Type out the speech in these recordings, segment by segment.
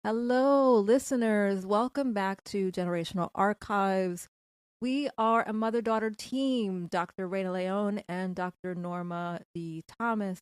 Hello, listeners. Welcome back to Generational Archives. We are a mother daughter team, Dr. Raina León and Dr. Norma D. Thomas.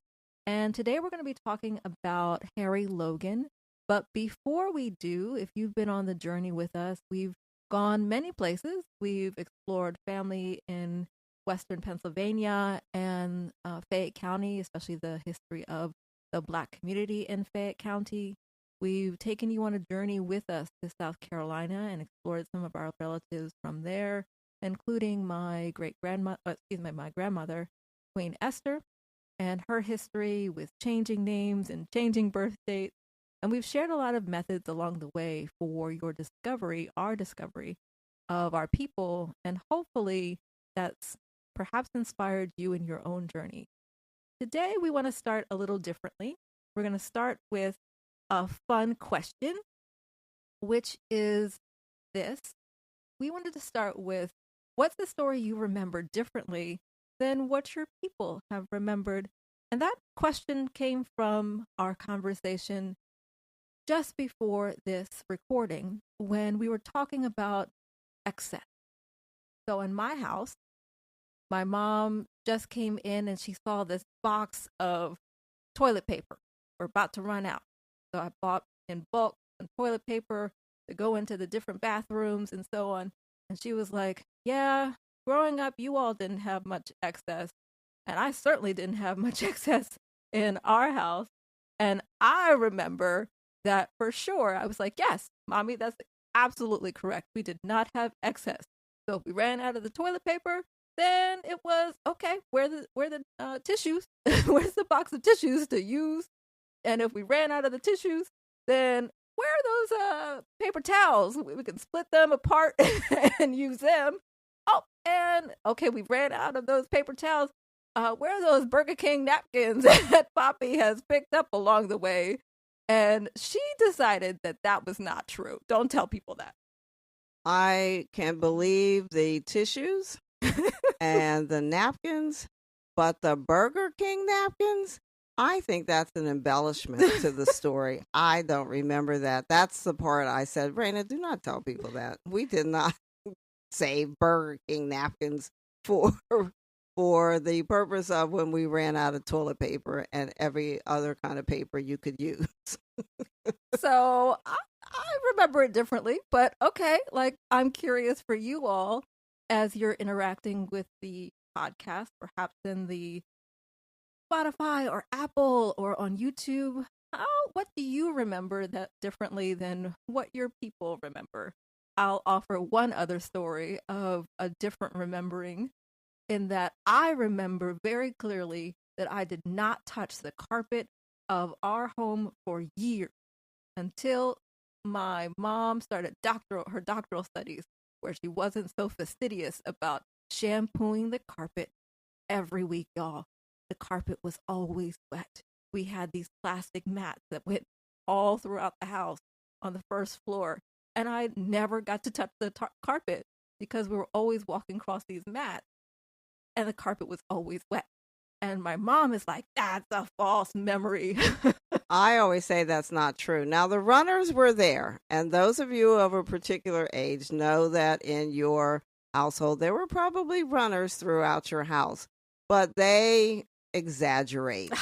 And today we're going to be talking about Harry Logan. But before we do, if you've been on the journey with us, we've gone many places. We've explored family in Western Pennsylvania and Fayette County, especially the history of the Black community in Fayette County. We've taken you on a journey with us to South Carolina and explored some of our relatives from there, including my my grandmother, Queen Esther, and her history with changing names and changing birth dates. And we've shared a lot of methods along the way for your discovery, our discovery of our people, and hopefully that's perhaps inspired you in your own journey. Today, we want to start a little differently. We're going to start with a fun question, which is this. We wanted to start with, what's the story you remember differently than what your people have remembered? And that question came from our conversation just before this recording when we were talking about excess. So in my house, my mom just came in and she saw this box of toilet paper. We're about to run out. So I bought in bulk some toilet paper to go into the different bathrooms and so on. And she was like, yeah, growing up, you all didn't have much excess. And I certainly didn't have much excess in our house. And I remember that for sure. I was like, yes, mommy, that's absolutely correct. We did not have excess. So if we ran out of the toilet paper, then it was, okay, where the tissues? Where's the box of tissues to use? And if we ran out of the tissues, then where are those paper towels? We can split them apart and use them. Oh, and okay, we ran out of those paper towels. Where are those Burger King napkins that Poppy has picked up along the way? And she decided that that was not true. Don't tell people that. I can believe the tissues and the napkins, but the Burger King napkins, I think that's an embellishment to the story. I don't remember that. That's the part I said, Raina, do not tell people that. We did not save Burger King napkins for the purpose of when we ran out of toilet paper and every other kind of paper you could use. So I remember it differently, but okay, like I'm curious for you all as you're interacting with the podcast, perhaps in the Spotify or Apple or on YouTube. What do you remember that differently than what your people remember? I'll offer one other story of a different remembering in that I remember very clearly that I did not touch the carpet of our home for years until my mom started her doctoral studies, where she wasn't so fastidious about shampooing the carpet every week, y'all. The carpet was always wet. We had these plastic mats that went all throughout the house on the first floor, and I never got to touch the carpet because we were always walking across these mats, and the carpet was always wet. And my mom is like, that's a false memory. I always say that's not true. Now, the runners were there, and those of you of a particular age know that in your household, there were probably runners throughout your house, but they exaggerate.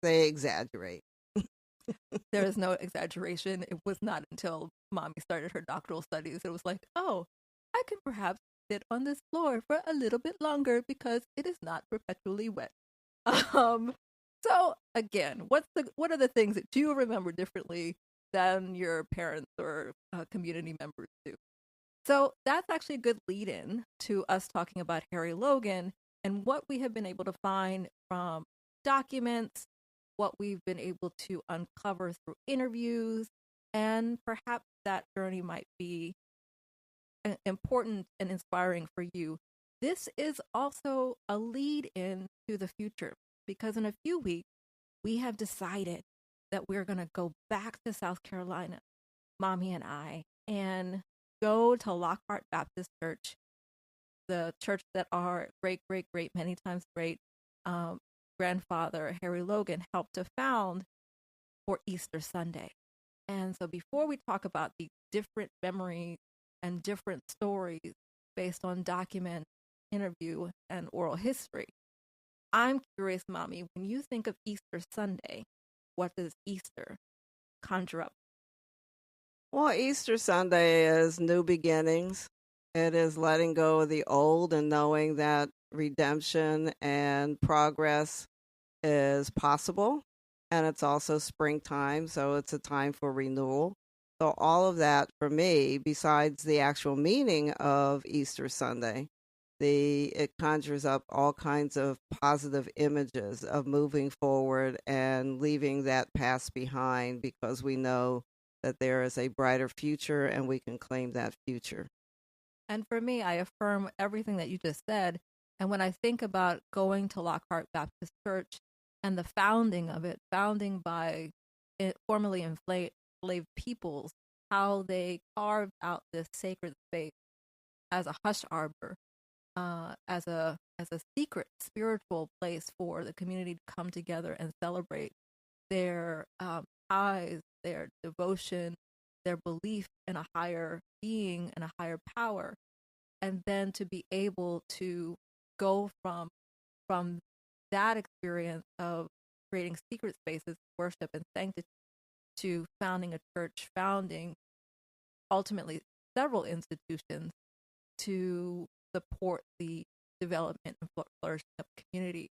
They exaggerate. There is no exaggeration. It was not until mommy started her doctoral studies, it was like, oh, I can perhaps sit on this floor for a little bit longer because it is not perpetually wet. So again, what are the things that you remember differently than your parents or community members do? So that's actually a good lead in to us talking about Harry Logan and what we have been able to find from documents, what we've been able to uncover through interviews, and perhaps that journey might be important and inspiring for you. This is also a lead in to the future because in a few weeks, we have decided that we're going to go back to South Carolina, mommy and I, and go to Lockhart Baptist Church, the church that our great, many times great grandfather, Harry Logan, helped to found for Easter Sunday. And so before we talk about the different memories and different stories based on document, interview, and oral history, I'm curious, Mommy, when you think of Easter Sunday, what does Easter conjure up? Well, Easter Sunday is new beginnings. It is letting go of the old and knowing that redemption and progress is possible. And it's also springtime, so it's a time for renewal. So, all of that for me, besides the actual meaning of Easter Sunday, it conjures up all kinds of positive images of moving forward and leaving that past behind because we know that there is a brighter future and we can claim that future. And for me, I affirm everything that you just said. And when I think about going to Lockhart Baptist Church and the founding of it, founding by formerly enslaved peoples, how they carved out this sacred space as a hush arbor, as a secret spiritual place for the community to come together and celebrate their ties, their devotion, their belief in a higher being and a higher power, and then to be able to go from that experience of creating secret spaces, worship, and sanctity to founding a church, founding ultimately several institutions to support the development and flourishing of the community.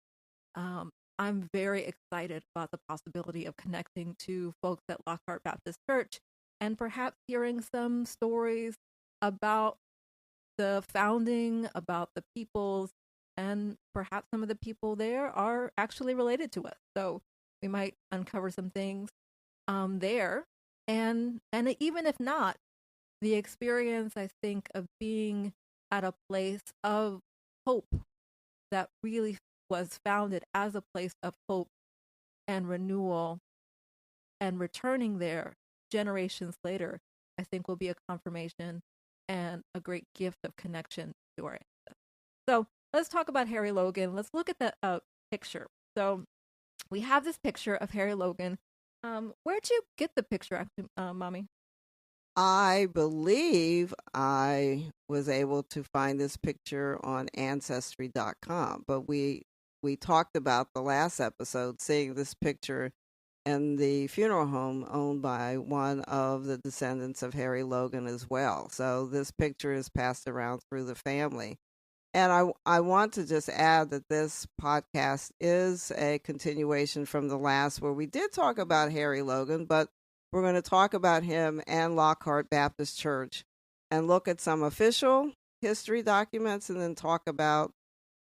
I'm very excited about the possibility of connecting to folks at Lockhart Baptist Church and perhaps hearing some stories about the founding, about the peoples, and perhaps some of the people there are actually related to us. So we might uncover some things there. And even if not, the experience, I think, of being at a place of hope that really was founded as a place of hope and renewal and returning there generations later, I think will be a confirmation and a great gift of connection to our ancestors. So let's talk about Harry Logan. Let's look at the picture. So we have this picture of Harry Logan. Where'd you get the picture, actually, Mommy? I believe I was able to find this picture on ancestry.com, but we talked about the last episode seeing this picture in the funeral home owned by one of the descendants of Harry Logan as well. So this picture is passed around through the family. And I want to just add that this podcast is a continuation from the last where we did talk about Harry Logan, but we're going to talk about him and Lockhart Baptist Church and look at some official history documents and then talk about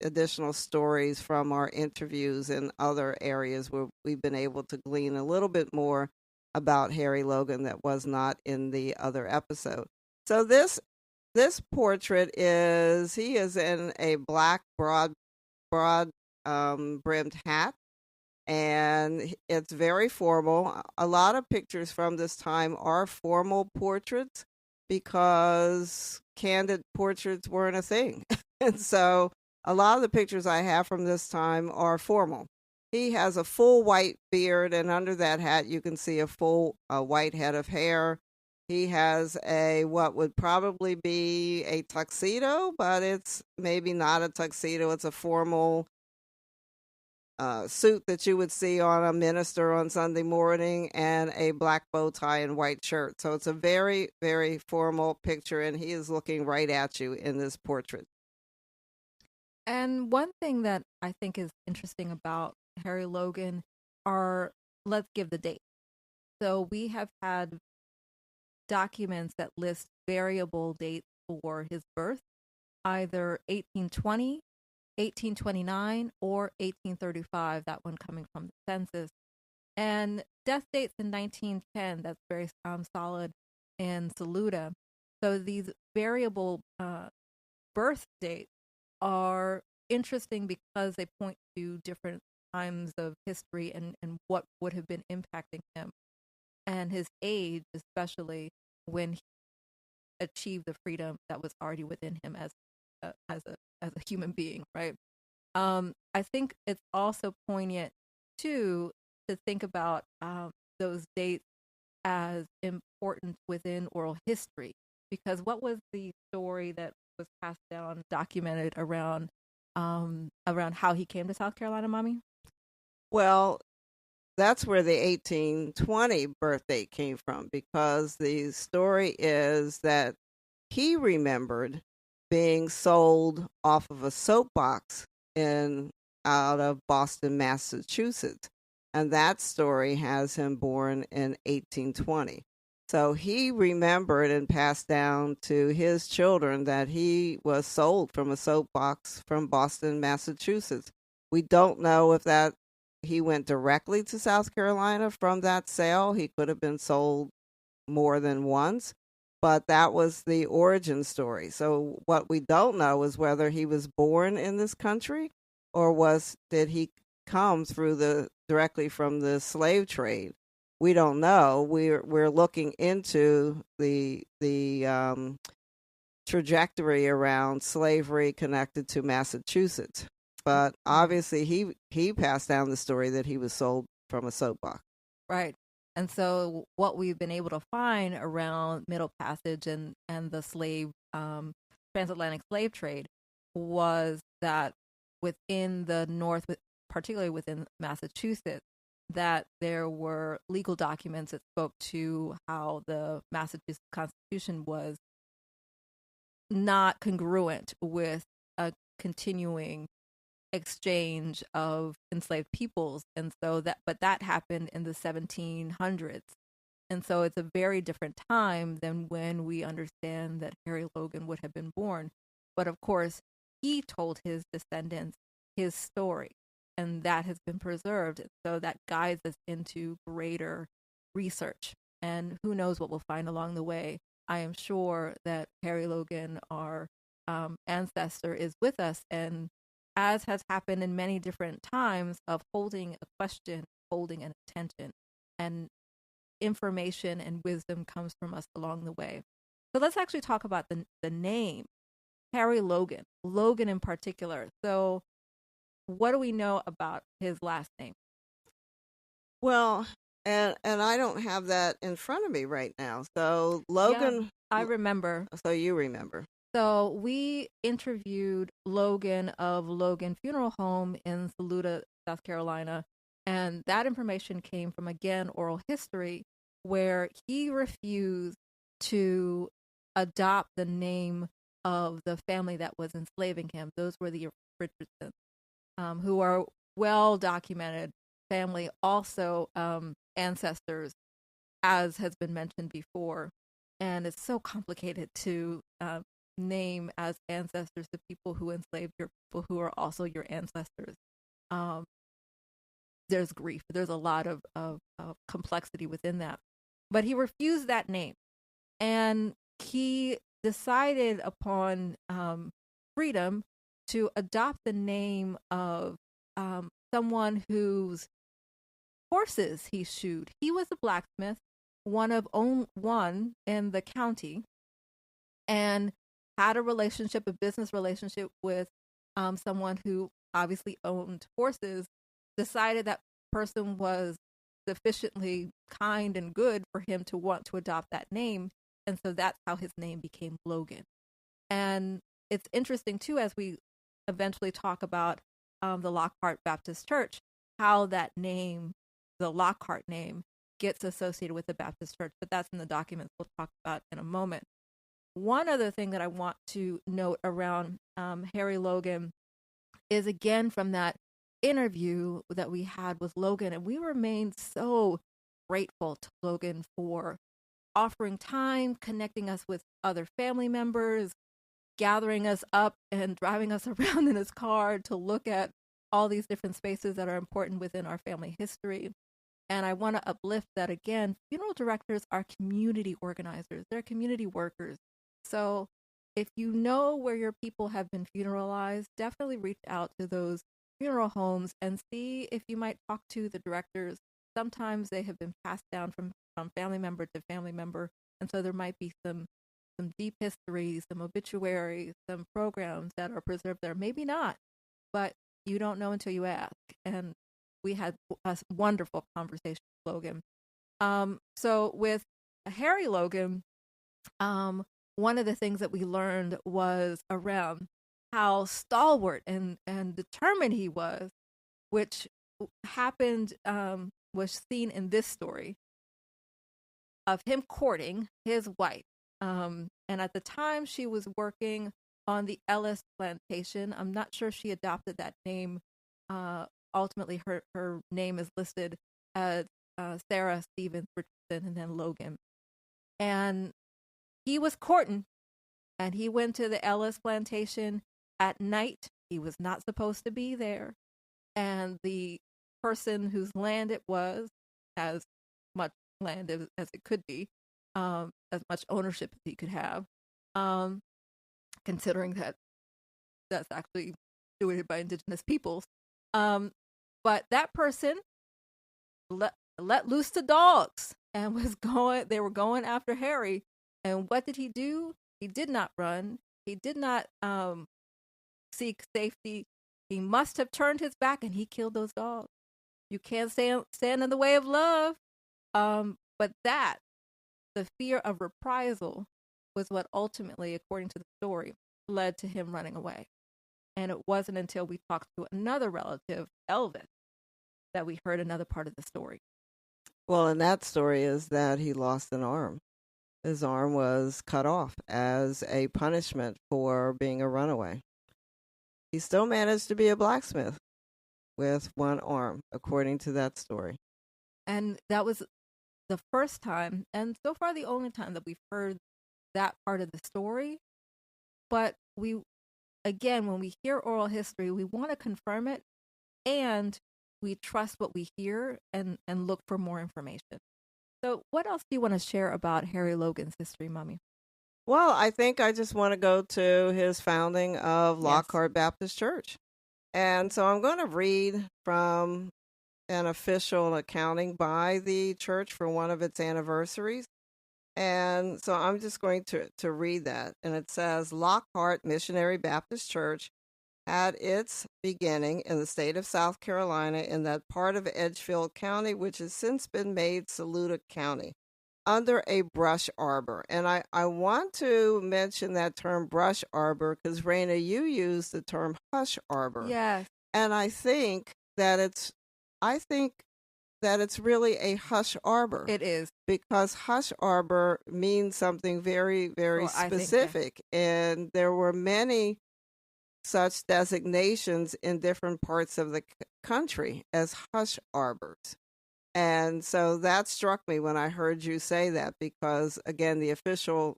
additional stories from our interviews in other areas where we've been able to glean a little bit more about Harry Logan that was not in the other episode. So this portrait he is in a black broad brimmed hat, and it's very formal. A lot of pictures from this time are formal portraits because candid portraits weren't a thing. And so a lot of the pictures I have from this time are formal. He has a full white beard, and under that hat you can see a full white head of hair. He has what would probably be a tuxedo, but it's maybe not a tuxedo. It's a formal suit that you would see on a minister on Sunday morning, and a black bow tie and white shirt. So it's a very, very formal picture, and he is looking right at you in this portrait. And one thing that I think is interesting about Harry Logan let's give the date. So we have had documents that list variable dates for his birth, either 1820, 1829, or 1835, that one coming from the census. And death dates in 1910, that's very solid in Saluda. So these variable birth dates are interesting because they point to different times of history and what would have been impacting him and his age, especially when he achieved the freedom that was already within him as a human being, right? I think it's also poignant too to think about those dates as important within oral history, because what was the story that was passed down, documented around how he came to South Carolina, Mommy? Well, that's where the 1820 birth date came from, because the story is that he remembered being sold off of a soapbox in out of Boston, Massachusetts. And that story has him born in 1820. So he remembered and passed down to his children that he was sold from a soapbox from Boston, Massachusetts. We don't know if that he went directly to South Carolina from that sale. He could have been sold more than once, but that was the origin story. So what we don't know is whether he was born in this country, or did he come through directly from the slave trade. We don't know. We're looking into the trajectory around slavery connected to Massachusetts. But obviously, he passed down the story that he was sold from a soapbox. Right. And so what we've been able to find around Middle Passage and the transatlantic slave trade was that within the North, particularly within Massachusetts, that there were legal documents that spoke to how the Massachusetts Constitution was not congruent with a continuing exchange of enslaved peoples. And so that happened in the 1700s. And so it's a very different time than when we understand that Harry Logan would have been born. But of course, he told his descendants his story, and that has been preserved. So that guides us into greater research. And who knows what we'll find along the way. I am sure that Harry Logan, our ancestor, is with us, and as has happened in many different times of holding a question, holding an attention, and information and wisdom comes from us along the way. So let's actually talk about the name, Harry Logan, Logan in particular. So what do we know about his last name? Well, and I don't have that in front of me right now. So Logan, yeah, I remember. So you remember. So we interviewed Logan of Logan Funeral Home in Saluda, South Carolina, and that information came from, again, oral history, where he refused to adopt the name of the family that was enslaving him. Those were the Richardsons, who are well-documented family, also ancestors, as has been mentioned before. And it's so complicated to name as ancestors the people who enslaved your people who are also your ancestors. There's grief. There's a lot of complexity within that. But he refused that name. And he decided upon freedom to adopt the name of someone whose horses he shoed. He was a blacksmith, one in the county, and had a business relationship with someone who obviously owned horses, decided that person was sufficiently kind and good for him to want to adopt that name. And so that's how his name became Logan. And it's interesting, too, as we eventually talk about the Lockhart Baptist Church, how that name, the Lockhart name, gets associated with the Baptist Church. But that's in the documents we'll talk about in a moment. One other thing that I want to note around Harry Logan is, again, from that interview that we had with Logan, and we remained so grateful to Logan for offering time, connecting us with other family members, gathering us up and driving us around in his car to look at all these different spaces that are important within our family history. And I want to uplift that, again, funeral directors are community organizers. They're community workers. So if you know where your people have been funeralized, definitely reach out to those funeral homes and see if you might talk to the directors. Sometimes they have been passed down from family member to family member. And so there might be some deep history, some obituaries, some programs that are preserved there. Maybe not, but you don't know until you ask. And we had a wonderful conversation with Logan. So with Harry Logan, one of the things that we learned was around how stalwart and determined he was, which happened, was seen in this story of him courting his wife. And at the time, she was working on the Ellis plantation. I'm not sure she adopted that name. Ultimately, her name is listed as Sarah Stevens Richardson and then Logan. And he was courting, and he went to the Ellis plantation at night. He was not supposed to be there. And the person whose land it was, as much land as it could be, as much ownership as he could have, considering that that's actually stewarded by indigenous peoples. But that person let loose the dogs and they were going after Harry. And what did he do? He did not run. He did not seek safety. He must have turned his back, and he killed those dogs. You can't stand in the way of love. But the fear of reprisal was what ultimately, according to the story, led to him running away. And it wasn't until we talked to another relative, Elvis, that we heard another part of the story. Well, and that story is that he lost an arm. His arm was cut off as a punishment for being a runaway. He still managed to be a blacksmith with one arm, according to that story. And that was the first time, and so far the only time, that we've heard that part of the story. But again, when we hear oral history, we want to confirm it, and we trust what we hear and look for more information. So what else do you want to share about Harry Logan's history, Mommy? Well, I think I just want to go to his founding of Lockhart Baptist Church. And so I'm going to read from an official accounting by the church for one of its anniversaries. And so I'm just going to read that. And it says, Lockhart Missionary Baptist Church had its beginning in the state of South Carolina in that part of Edgefield County, which has since been made Saluda County, under a brush arbor. And I want to mention that term brush arbor because, Raina, you used the term hush arbor. Yes. And I think that it's really a hush arbor. It is. Because hush arbor means something very, very specific. And there were many such designations in different parts of the country as hush arbors. And so that struck me when I heard you say that, because, again, the official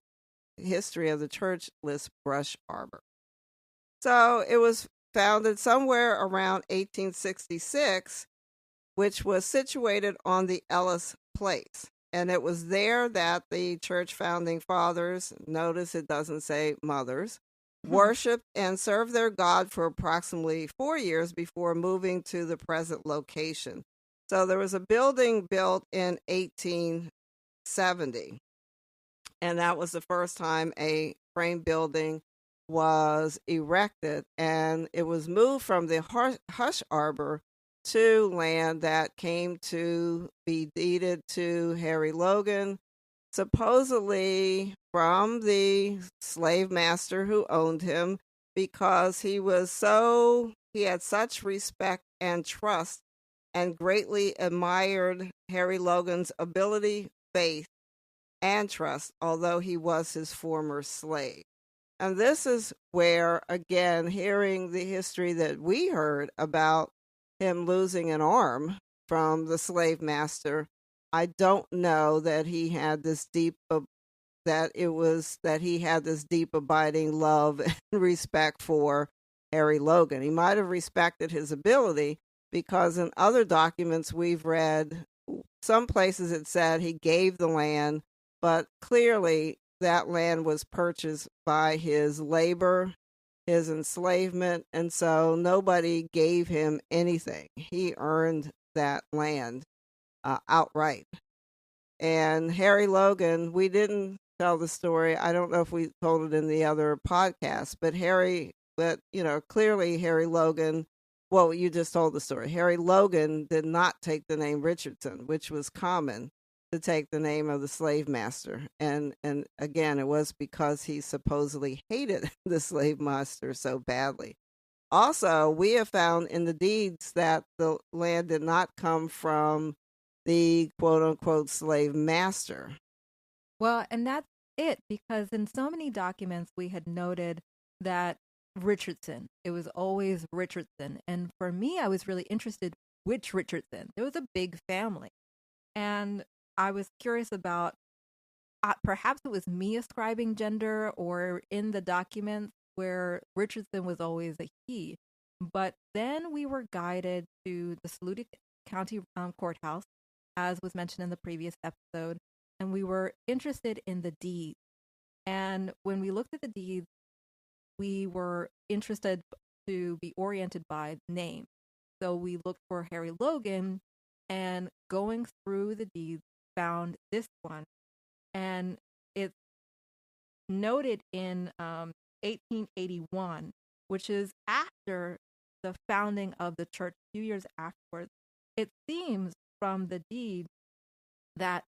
history of the church lists brush arbor. So it was founded somewhere around 1866, which was situated on the Ellis Place. And it was there that the church founding fathers, notice it doesn't say mothers, worshipped and served their God for approximately 4 years before moving to the present location. So there was a building built in 1870, and that was the first time a frame building was erected, and it was moved from the hush arbor to land that came to be deeded to Harry Logan, supposedly from the slave master who owned him, because he had such respect and trust and greatly admired Harry Logan's ability, faith, and trust, although he was his former slave. And this is where, again, hearing the history that we heard about him losing an arm from the slave master, I don't know that he had this deep abiding love and respect for Harry Logan. He might have respected his ability, because in other documents we've read, some places it said he gave the land, but clearly that land was purchased by his labor, his enslavement, and so nobody gave him anything. He earned that land outright. And Harry Logan, we didn't tell the story. I don't know if we told it in the other podcast, but clearly Harry Logan, well, you just told the story. Harry Logan did not take the name Richardson, which was common to take the name of the slave master. And again, it was because he supposedly hated the slave master so badly. Also, we have found in the deeds that the land did not come from the quote unquote slave master. Well, and that's it, because in so many documents we had noted that Richardson, it was always Richardson. And for me, I was really interested which Richardson. There was a big family. And I was curious about perhaps it was me ascribing gender, or in the documents where Richardson was always a he. But then we were guided to the Saluda County Courthouse, as was mentioned in the previous episode, and we were interested in the deeds. And when we looked at the deeds, we were interested to be oriented by name. So we looked for Harry Logan, and going through the deeds, found this one. And it's noted in 1881, which is after the founding of the church, a few years afterwards. It seems from the deed that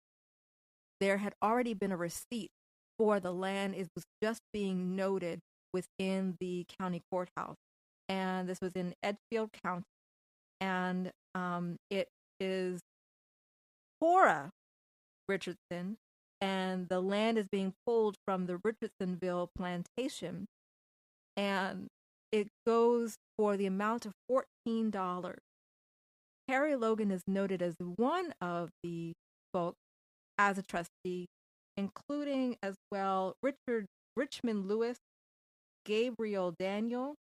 there had already been a receipt for the land. It was just being noted within the county courthouse. And this was in Edgefield County. And it is Cora Richardson, and the land is being pulled from the Richardsonville plantation. And it goes for the amount of $14. Harry Logan is noted as one of the folks as a trustee, including as well Richmond Lewis, Gabriel Daniel,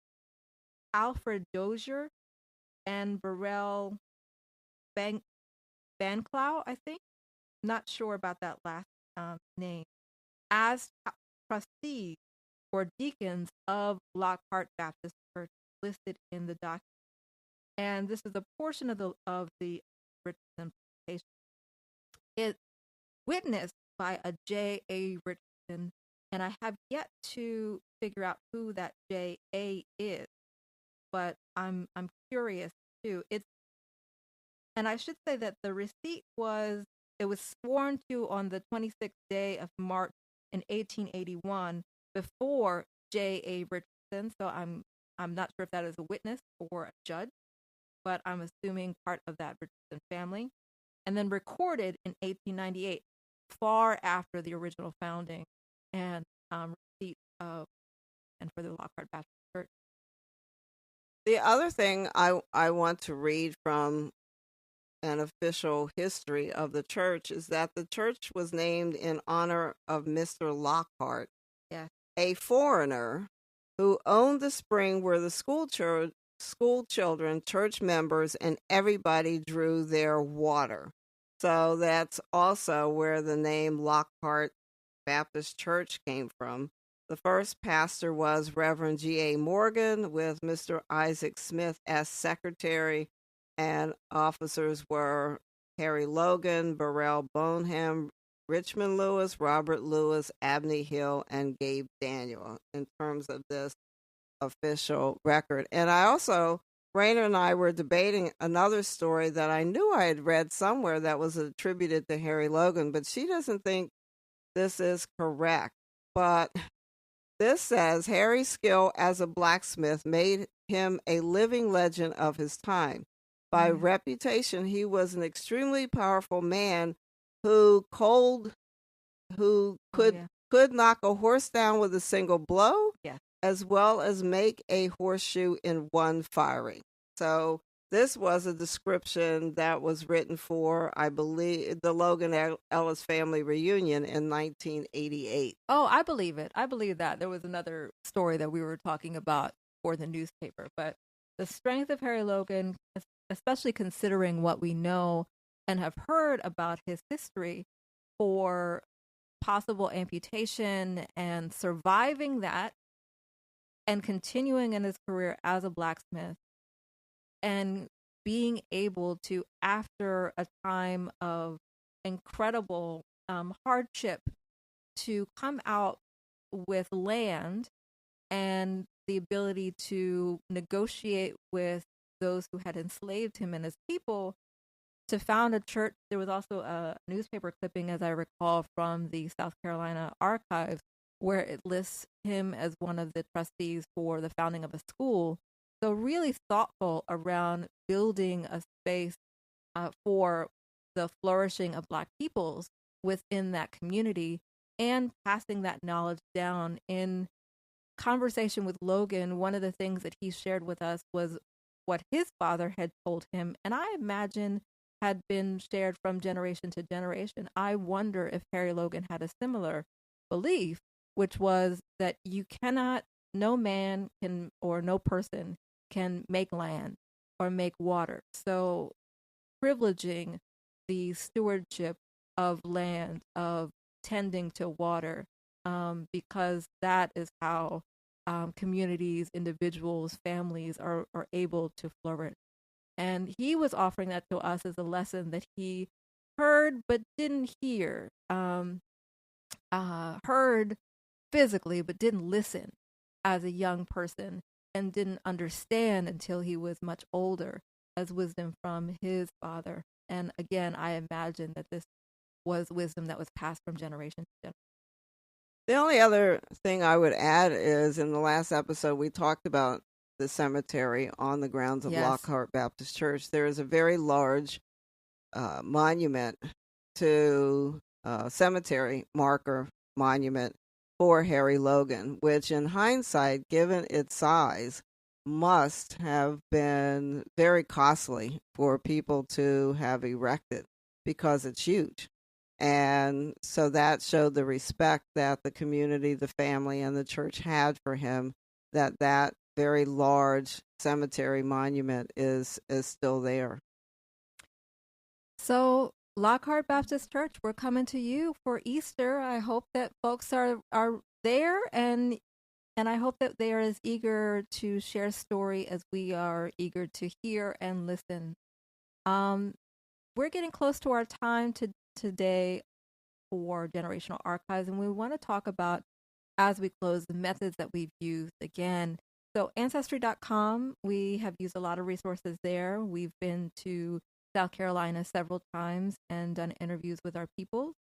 Alfred Dozier, and Burrell Banclow, I think. Not sure about that last name, as trustees or deacons of Lockhart Baptist Church listed in the document. And this is a portion of the Richardson plantation. It's witnessed by a J.A. Richardson, and I have yet to figure out who that J.A. is, but I'm curious too. And I should say that the receipt was sworn to on the 26th day of March in 1881 before J.A. Richardson. So I'm not sure if that is a witness or a judge, but I'm assuming part of that Richardson family. And then recorded in 1898, far after the original founding and receipt of and for the Lockhart Baptist Church. The other thing I want to read from an official history of the church is that the church was named in honor of Mr. Lockhart, yes, a foreigner who owned the spring where the school children, church members, and everybody drew their water. So that's also where the name Lockhart Baptist Church came from. The first pastor was Reverend G.A. Morgan, with Mr. Isaac Smith as secretary, and officers were Harry Logan, Burrell Bonham, Richmond Lewis, Robert Lewis, Abney Hill, and Gabe Daniel in terms of this official record. And I also, Raina and I were debating another story that I knew I had read somewhere that was attributed to Harry Logan, but she doesn't think this is correct. But this says Harry's skill as a blacksmith made him a living legend of his time. By reputation, he was an extremely powerful man who could knock a horse down with a single blow, as well as make a horseshoe in one firing. So this was a description that was written for, I believe, the Logan Ellis family reunion in 1988. Oh, I believe it. I believe that. There was another story that we were talking about for the newspaper. But the strength of Harry Logan, especially considering what we know and have heard about his history for possible amputation and surviving that and continuing in his career as a blacksmith, and being able to, after a time of incredible hardship, to come out with land and the ability to negotiate with those who had enslaved him and his people, to found a church. There was also a newspaper clipping, as I recall, from the South Carolina archives, where it lists him as one of the trustees for the founding of a school. So really thoughtful around building a space for the flourishing of Black peoples within that community, and passing that knowledge down. In conversation with Logan, one of the things that he shared with us was what his father had told him, and I imagine had been shared from generation to generation. I wonder if Harry Logan had a similar belief, which was that no man can, or no person can make land or make water. So privileging the stewardship of land, of tending to water, because that is how communities, individuals, families are able to flourish. And he was offering that to us as a lesson that he heard but didn't hear, heard physically but didn't listen as a young person, and didn't understand until he was much older as wisdom from his father. And again, I imagine that this was wisdom that was passed from generation to generation. The only other thing I would add is, in the last episode, we talked about the cemetery on the grounds of Lockhart Baptist Church. There is a very large monument to cemetery marker monument for Harry Logan, which in hindsight, given its size, must have been very costly for people to have erected, because it's huge. And so that showed the respect that the community, the family, and the church had for him, that very large cemetery monument is still there. So Lockhart Baptist Church, we're coming to you for Easter. I hope that folks are there, and I hope that they are as eager to share story as we are eager to hear and listen. We're getting close to our time today for Generational Archives, and we want to talk about, as we close, the methods that we've used again. So Ancestry.com, we have used a lot of resources there. We've been to South Carolina several times and done interviews with our people.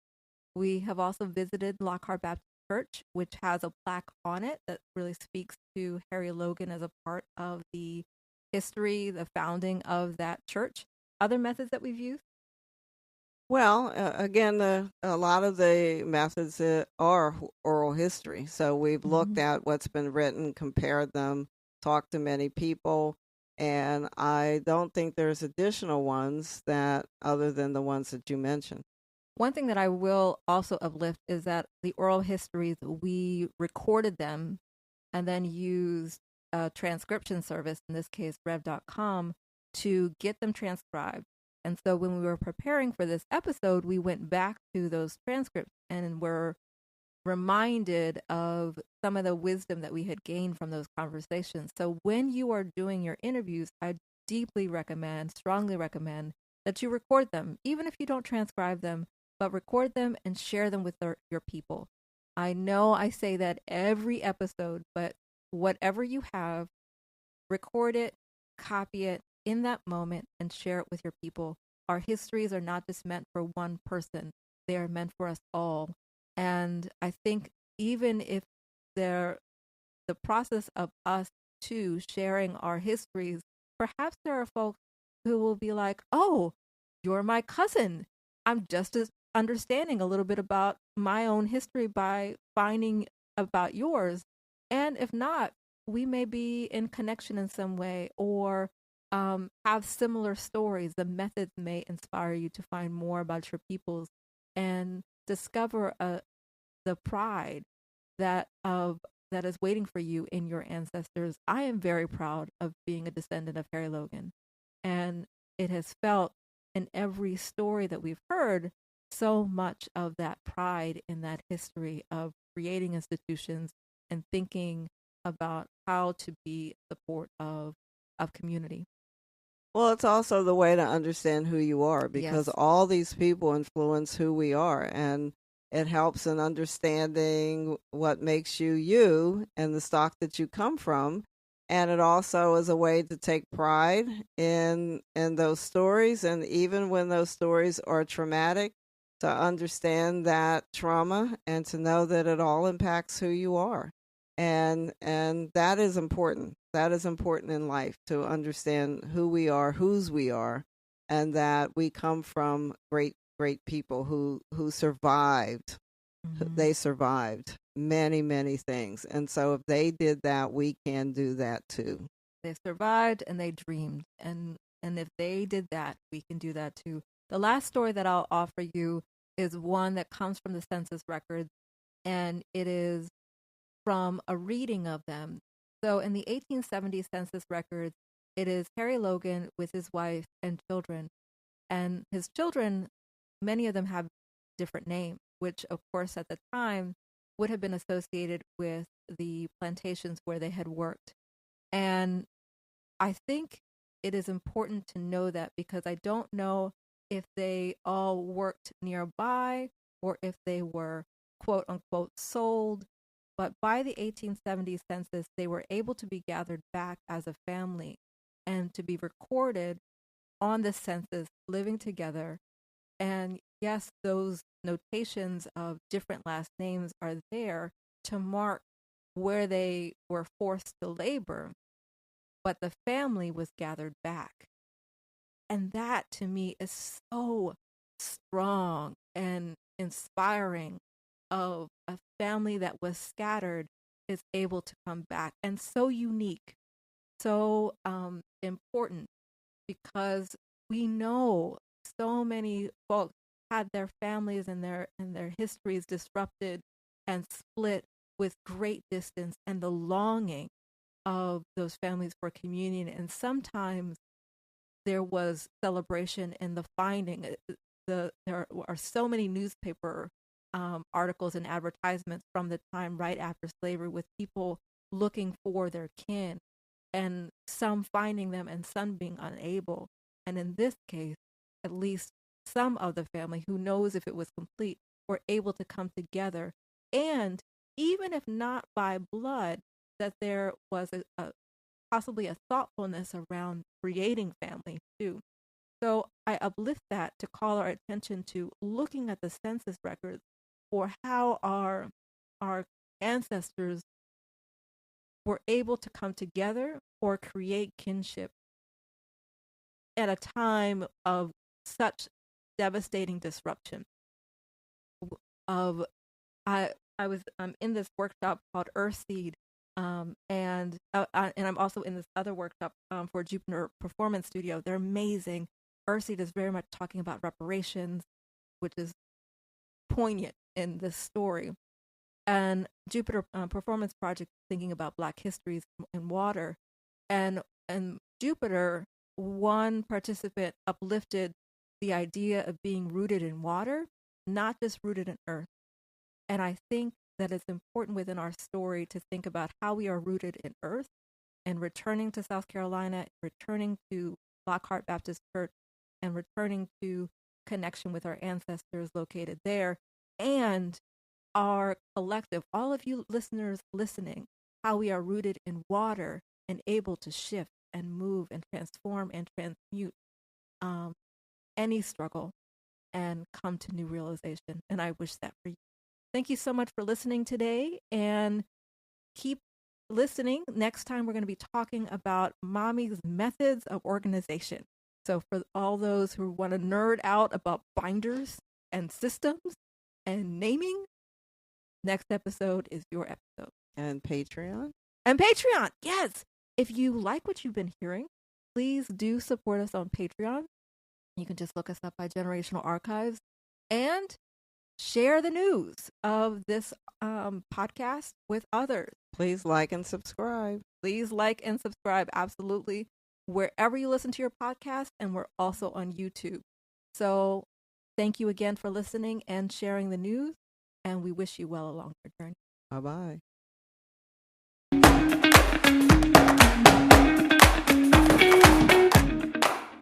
We have also visited Lockhart Baptist Church, which has a plaque on it that really speaks to Harry Logan as a part of the history, the founding of that church. Other methods that we've used? Well, again, a lot of the methods are oral history. So we've looked at what's been written, compared them, talked to many people, and I don't think there's additional ones that, other than the ones that you mentioned. One thing that I will also uplift is that the oral histories, we recorded them and then used a transcription service, in this case rev.com, to get them transcribed. And so when we were preparing for this episode, we went back to those transcripts and were reminded of some of the wisdom that we had gained from those conversations. So when you are doing your interviews, I deeply recommend, strongly recommend, that you record them, even if you don't transcribe them, but record them and share them with your people. I know I say that every episode, but whatever you have, record it, copy it in that moment, and share it with your people. Our histories are not just meant for one person. They are meant for us all. And I think even if the process of us too sharing our histories, perhaps there are folks who will be like, oh, you're my cousin. I'm just as understanding a little bit about my own history by finding about yours. And if not, we may be in connection in some way, or have similar stories. The methods may inspire you to find more about your peoples and discover the pride that is waiting for you in your ancestors. I am very proud of being a descendant of Harry Logan, and it has felt in every story that we've heard so much of that pride in that history of creating institutions and thinking about how to be support of community. Well, it's also the way to understand who you are, because all these people influence who we are, and it helps in understanding what makes you you and the stock that you come from. And it also is a way to take pride in those stories, and even when those stories are traumatic, to understand that trauma and to know that it all impacts who you are. And that is important. That is important in life, to understand who we are, whose we are, and that we come from great people who survived. They survived many, many things. And so if they did that, we can do that too. They survived and they dreamed. And if they did that, we can do that too. The last story that I'll offer you is one that comes from the census records, and it is from a reading of them. So in the 1870 census records, it is Harry Logan with his wife and children. And his children, many of them have different names, which of course at the time would have been associated with the plantations where they had worked. And I think it is important to know that, because I don't know if they all worked nearby or if they were quote unquote sold. But by the 1870 census, they were able to be gathered back as a family and to be recorded on the census living together. And yes, those notations of different last names are there to mark where they were forced to labor, but the family was gathered back. And that to me is so strong and inspiring, of a family that was scattered is able to come back, and so unique, so important, because we know so many folks had their families and their histories disrupted and split with great distance, and the longing of those families for communion. And sometimes there was celebration in the finding. There are so many newspaper articles and advertisements from the time right after slavery, with people looking for their kin, and some finding them and some being unable. And in this case, at least some of the family, who knows if it was complete, were able to come together. And even if not by blood, that there was possibly a thoughtfulness around creating family too. So I uplift that to call our attention to looking at the census records for how our ancestors were able to come together or create kinship at a time of such devastating disruption. Of I was in this workshop called Earthseed, and I'm also in this other workshop for Jupiter Performance Studio. They're amazing. Earthseed is very much talking about reparations, which is poignant in this story. And Jupiter Performance Project thinking about Black histories in water. And Jupiter, one participant uplifted the idea of being rooted in water, not just rooted in earth. And I think that it's important within our story to think about how we are rooted in earth, and returning to South Carolina, returning to Lockhart Baptist Church, and returning to connection with our ancestors located there, and our collective, all of you listeners listening, how we are rooted in water and able to shift and move and transform and transmute any struggle and come to new realization. And I wish that for you. Thank you so much for listening today, and keep listening. Next time, we're going to be talking about mommy's methods of organization. So for all those who want to nerd out about binders and systems and naming, next episode is your episode. And Patreon. And Patreon, yes. If you like what you've been hearing, please do support us on Patreon. You can just look us up by Generational Archives, and share the news of this podcast with others. Please like and subscribe. Please like and subscribe, absolutely, wherever you listen to your podcast, and we're also on YouTube. So thank you again for listening and sharing the news, and we wish you well along your journey. Bye-bye.